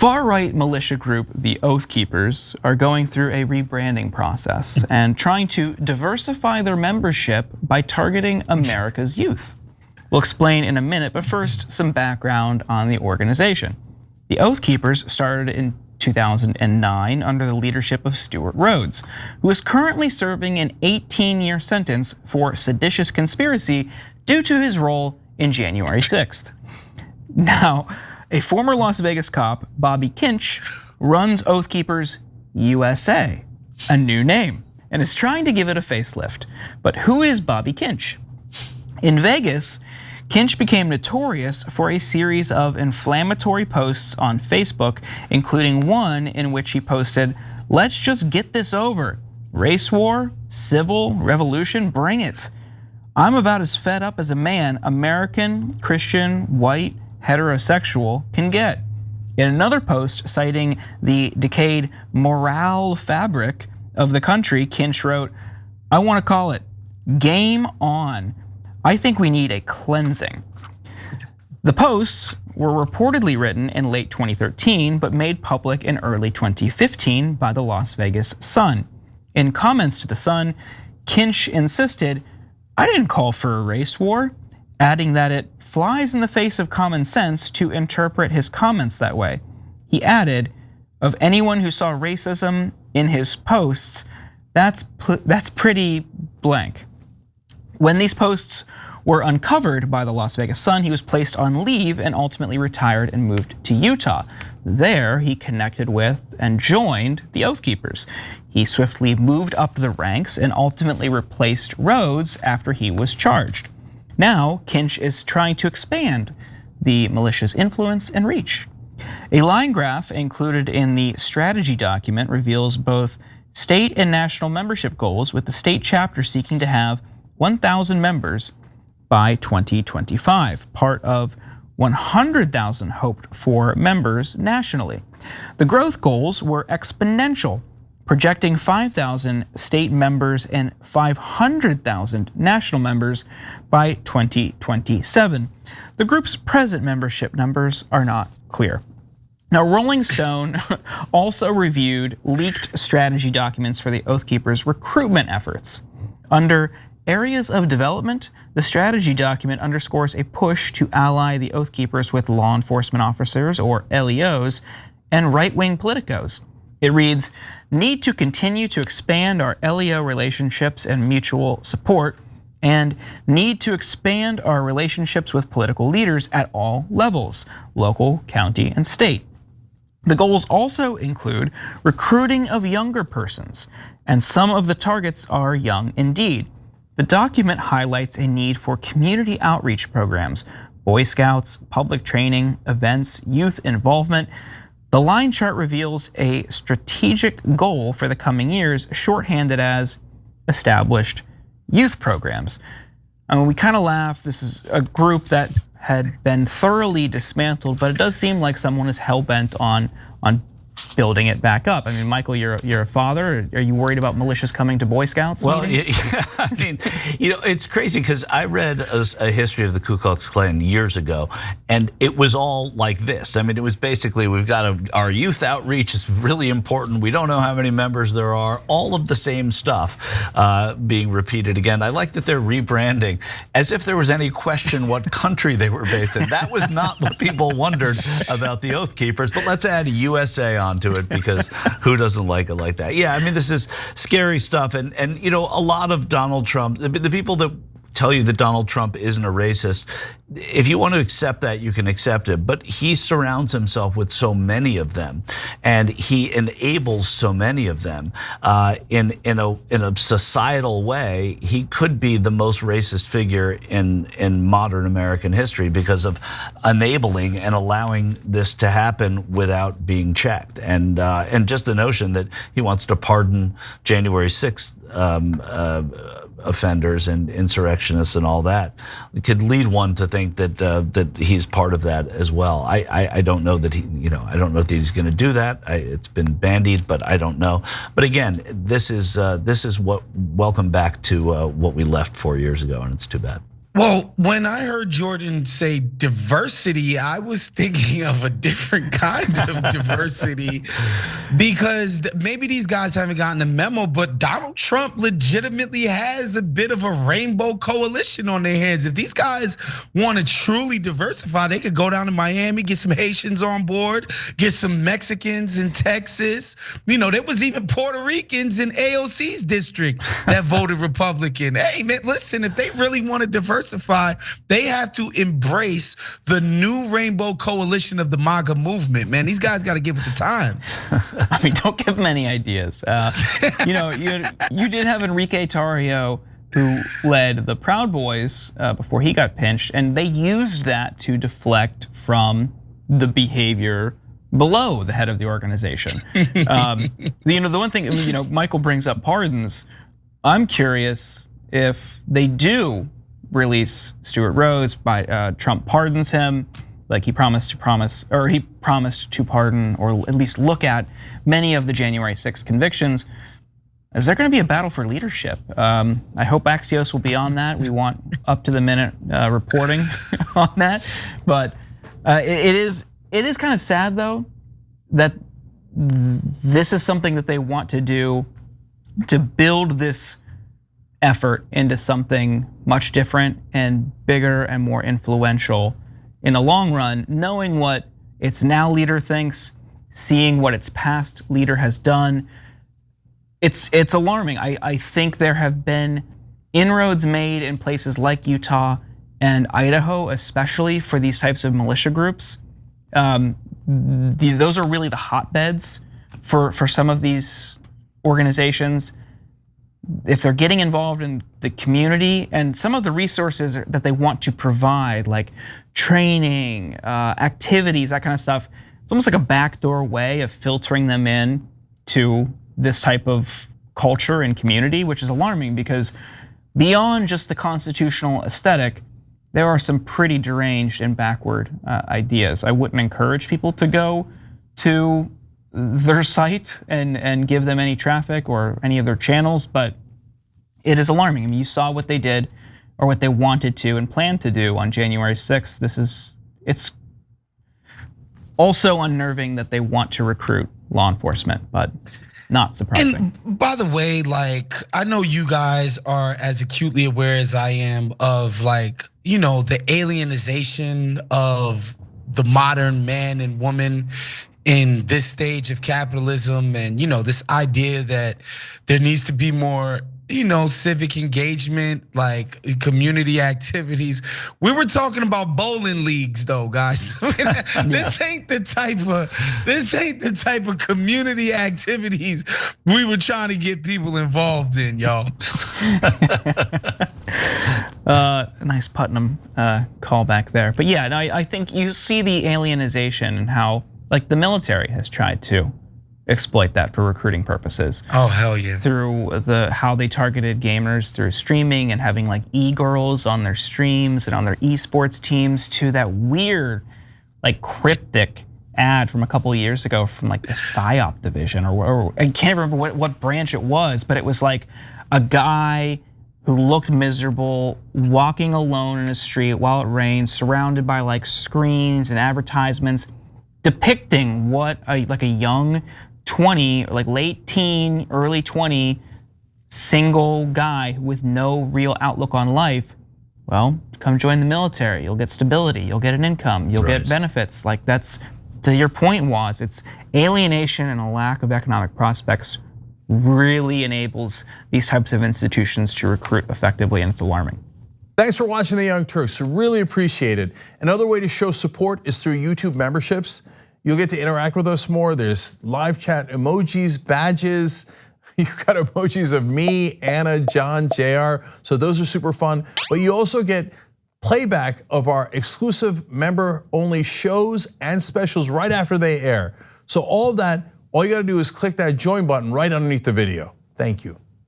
far-right militia group, the Oath Keepers, are going through a rebranding process and trying to diversify their membership by targeting America's youth. We'll explain in a minute, but first, some background on the organization. The Oath Keepers started in 2009 under the leadership of Stewart Rhodes, who is currently serving an 18-year sentence for seditious conspiracy due to his role in January 6th. Now, a former Las Vegas cop, Bobby Kinch, runs Oath Keepers USA, a new name, and is trying to give it a facelift. But who is Bobby Kinch? In Vegas, Kinch became notorious for a series of inflammatory posts on Facebook, including one in which he posted, "Let's just get this over. Race war, civil revolution, bring it. I'm about as fed up as a man, American, Christian, white, heterosexual can get." In another post citing the decayed morale fabric of the country, Kinch wrote, "I want to call it game on. I think we need a cleansing." The posts were reportedly written in late 2013, but made public in early 2015 by the Las Vegas Sun. In comments to the Sun, Kinch insisted, "I didn't call for a race war," adding that it flies in the face of common sense to interpret his comments that way. He added, "Of anyone who saw racism in his posts, that's pretty blank." When these posts were uncovered by the Las Vegas Sun, he was placed on leave and ultimately retired and moved to Utah. There, he connected with and joined the Oath Keepers. He swiftly moved up the ranks and ultimately replaced Rhodes after he was charged. Now, Kinch is trying to expand the militia's influence and reach. A line graph included in the strategy document reveals both state and national membership goals, with the state chapter seeking to have 1,000 members by 2025, part of 100,000 hoped for members nationally. The growth goals were exponential, projecting 5,000 state members and 500,000 national members by 2027. The group's present membership numbers are not clear. Now, Rolling Stone also reviewed leaked strategy documents for the Oath Keepers' recruitment efforts. Under areas of development, the strategy document underscores a push to ally the Oath Keepers with law enforcement officers, or LEOs, and right-wing politicos. It reads, "Need to continue to expand our LEO relationships and mutual support, and need to expand our relationships with political leaders at all levels, local, county, and state." The goals also include recruiting of younger persons, and some of the targets are young indeed. The document highlights a need for community outreach programs, Boy Scouts, public training, events, youth involvement. The line chart reveals a strategic goal for the coming years, shorthanded as established youth programs. I mean, we kind of laugh. This is a group that had been thoroughly dismantled, but it does seem like someone is hell-bent on building it back up. I mean, Michael, you're a father. Are you worried about militias coming to Boy Scouts meetings? Yeah, I mean, it's crazy because I read a history of the Ku Klux Klan years ago, and it was all like this. I mean, it was basically, we've got our youth outreach is really important. We don't know how many members there are. All of the same stuff being repeated again. I like that they're rebranding as if there was any question what country they were based in. That was not what people wondered about the Oath Keepers, but let's add USA onto it because who doesn't like it like that? Yeah, I mean, this is scary stuff, and a lot of Donald Trump, the people that tell you that Donald Trump isn't a racist, if you want to accept that, you can accept it, but he surrounds himself with so many of them, and he enables so many of them in a societal way. He could be the most racist figure in modern American history because of enabling and allowing this to happen without being checked, and just the notion that he wants to pardon January 6th offenders and insurrectionists and all that. It could lead one to think that he's part of that as well. I don't know that I don't know that he's going to do that. It's been bandied, but I don't know. But again, this is what welcome back to what we left 4 years ago, and it's too bad. Well, when I heard Jordan say diversity, I was thinking of a different kind of diversity because maybe these guys haven't gotten the memo, but Donald Trump legitimately has a bit of a rainbow coalition on their hands. If these guys want to truly diversify, they could go down to Miami, get some Haitians on board, get some Mexicans in Texas. There was even Puerto Ricans in AOC's district that voted Republican. Hey, man, listen, if they really want to diversify, they have to embrace the new rainbow coalition of the MAGA movement. Man, these guys got to get with the times. I mean, don't give them any ideas. You did have Enrique Tarrio, who led the Proud Boys before he got pinched, and they used that to deflect from the behavior below the head of the organization. The one thing, Michael brings up pardons. I'm curious if they do release Stewart Rhodes, Trump pardons him, like he promised to pardon, or at least look at many of the January 6th convictions. Is there going to be a battle for leadership? I hope Axios will be on that. We want up to the minute reporting on that. But it is kind of sad though that this is something that they want to do to build this effort into something much different and bigger and more influential in the long run, knowing what its now leader thinks, seeing what its past leader has done. It's alarming. I think there have been inroads made in places like Utah and Idaho, especially for these types of militia groups. Those are really the hotbeds for some of these organizations. If they're getting involved in the community and some of the resources that they want to provide, like training, activities, that kind of stuff, it's almost like a backdoor way of filtering them in to this type of culture and community, which is alarming because beyond just the constitutional aesthetic, there are some pretty deranged and backward ideas. I wouldn't encourage people to go to their site and give them any traffic or any of their channels, but it is alarming. I mean, you saw what they did or what they wanted to and planned to do on January 6th. It's also unnerving that they want to recruit law enforcement, but not surprising. And by the way, I know you guys are as acutely aware as I am of the alienization of the modern man and woman in this stage of capitalism, and this idea that there needs to be more civic engagement, like community activities. We were talking about bowling leagues though, guys. This ain't the type of community activities we were trying to get people involved in, y'all. Nice Putnam callback there. But yeah, I think you see the alienization and how the military has tried to exploit that for recruiting purposes. Oh, hell yeah. Through how they targeted gamers through streaming and having e-girls on their streams and on their esports teams, to that weird cryptic ad from a couple of years ago from the PSYOP division or I can't remember what branch it was, but it was a guy who looked miserable walking alone in a street while it rained, surrounded by screens and advertisements depicting what a young 20, late teen, early 20 single guy with no real outlook on life. Well, come join the military. You'll get stability. You'll get an income. You'll get benefits. That's, to your point, was it's alienation and a lack of economic prospects really enables these types of institutions to recruit effectively, and it's alarming. Thanks for watching the Young Turks. Really appreciate it. Another way to show support is through YouTube memberships. You'll get to interact with us more. There's live chat emojis, badges. You've got emojis of me, Anna, John, JR. So those are super fun. But you also get playback of our exclusive member-only shows and specials right after they air. So all of that, all you gotta do is click that join button right underneath the video. Thank you.